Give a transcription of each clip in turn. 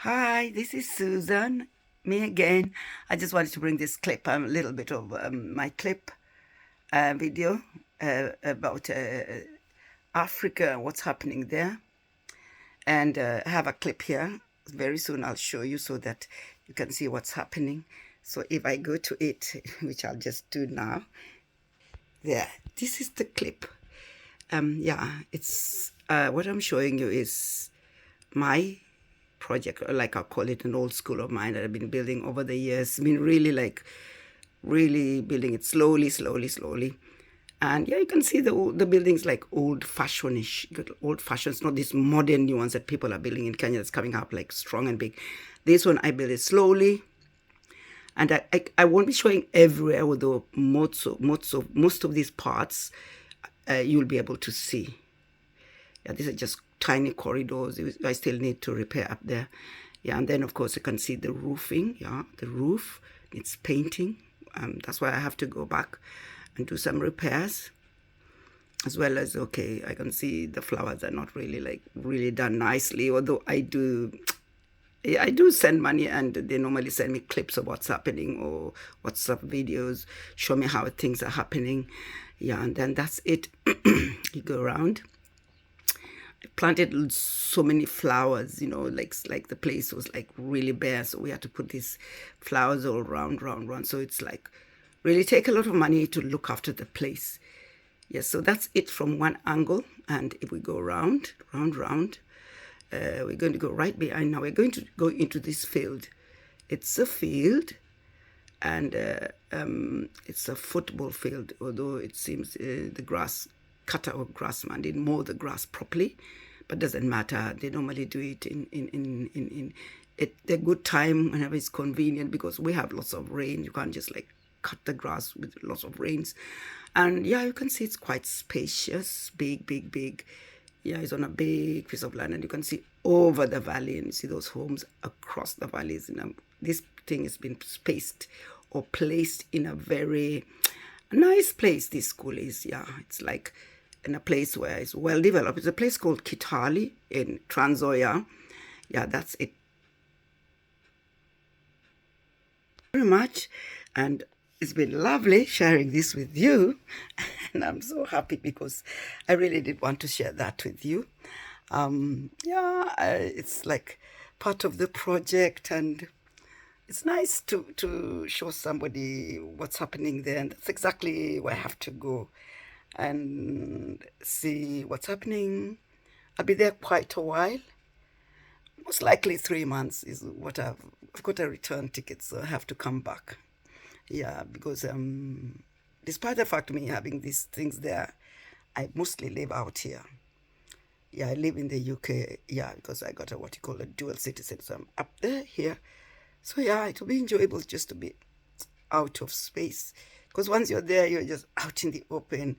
Hi, this is Susan. Me again. I just wanted to bring this clip, a little bit of my clip video about Africa, what's happening there. And I have a clip here. Very soon I'll show you so that you can see what's happening. So if I go to it, which I'll just do now. There, this is the clip. Yeah, it's what I'm showing you is my project, or like I call it, an old school of mine that I've been building over the years. Been really building it slowly. And yeah, you can see the buildings like old-fashioned-ish, old-fashioned. It's not these modern new ones that people are building in Kenya that's coming up like strong and big. This one I build it slowly, and I won't be showing everywhere, although most of these parts you'll be able to see. Yeah, these are just tiny corridors. I still need to repair up there. Yeah, and then of course you can see the roofing. Yeah, the roof needs painting. That's why I have to go back and do some repairs, as well as, okay, I can see the flowers are not really done nicely, although I do send money, and they normally send me clips of what's happening or WhatsApp videos, show me how things are happening. Yeah, and then that's it. You go around. I planted so many flowers, you know, like the place was like really bare, so we had to put these flowers all round. So it's like really take a lot of money to look after the place. Yes, so that's it from one angle. And if we go round, we're going to go right behind now. We're going to go into this field. It's a field, and it's a football field, although it seems the grass cutter or grassman didn't mow the grass properly, but doesn't matter. They normally do it in a good time whenever it's convenient, because we have lots of rain. You can't just like cut the grass with lots of rains. And yeah, you can see it's quite spacious, big. Yeah, it's on a big piece of land, and you can see over the valley, and you see those homes across the valleys. And this thing has been spaced or placed in a very nice place. This school is, yeah, it's like in a place where it's well developed. It's a place called Kitale in Trans Nzoia. Yeah, that's it. Very much, and it's been lovely sharing this with you, and I'm so happy because I really did want to share that with you. It's like part of the project, and it's nice to show somebody what's happening there, and that's exactly where I have to go and see what's happening. I'll be there quite a while. Most likely 3 months is what I've got a return ticket, so I have to come back. Yeah, because despite the fact of me having these things there, I mostly live out here. Yeah, I live in the UK, yeah, because I got what you call a dual citizen, so I'm up there, here. So yeah, it'll be enjoyable just to be out of space, because once you're there, you're just out in the open.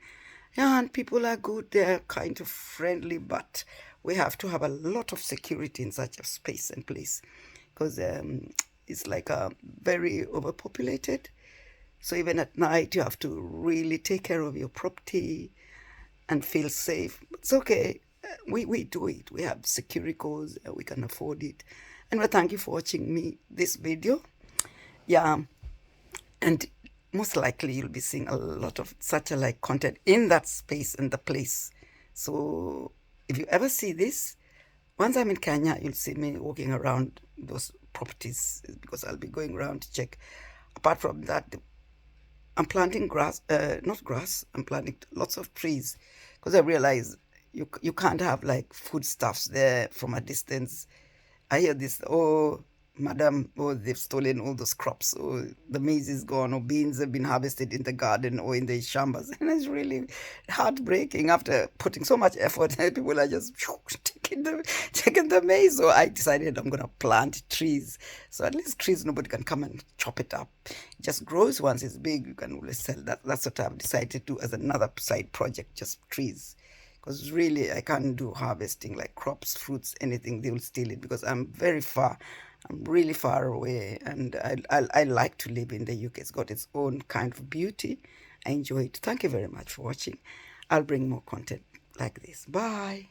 Yeah, and people are good, they're kind of friendly, but we have to have a lot of security in such a space and place, because it's like very overpopulated. So even at night, you have to really take care of your property and feel safe. It's okay. We do it. We have security codes. We can afford it. And well, thank you for watching this video. Yeah, and most likely you'll be seeing a lot of satellite content in that space and the place. So if you ever see this, once I'm in Kenya, you'll see me walking around those properties, because I'll be going around to check. Apart from that, I'm planting grass, not grass, I'm planting lots of trees, because I realize you can't have like foodstuffs there from a distance. I hear this, oh, madam, oh, they've stolen all those crops, or the maize is gone, or beans have been harvested in the garden or in the shambas. And it's really heartbreaking after putting so much effort. People are just taking the maize. So I decided I'm going to plant trees. So at least trees, nobody can come and chop it up. It just grows. Once it's big, you can always sell that. That's what I've decided to do as another side project, just trees. Because really, I can't do harvesting like crops, fruits, anything. They will steal it, because I'm very far. I'm really far away, and I like to live in the UK. It's got its own kind of beauty. I enjoy it. Thank you very much for watching. I'll bring more content like this. Bye.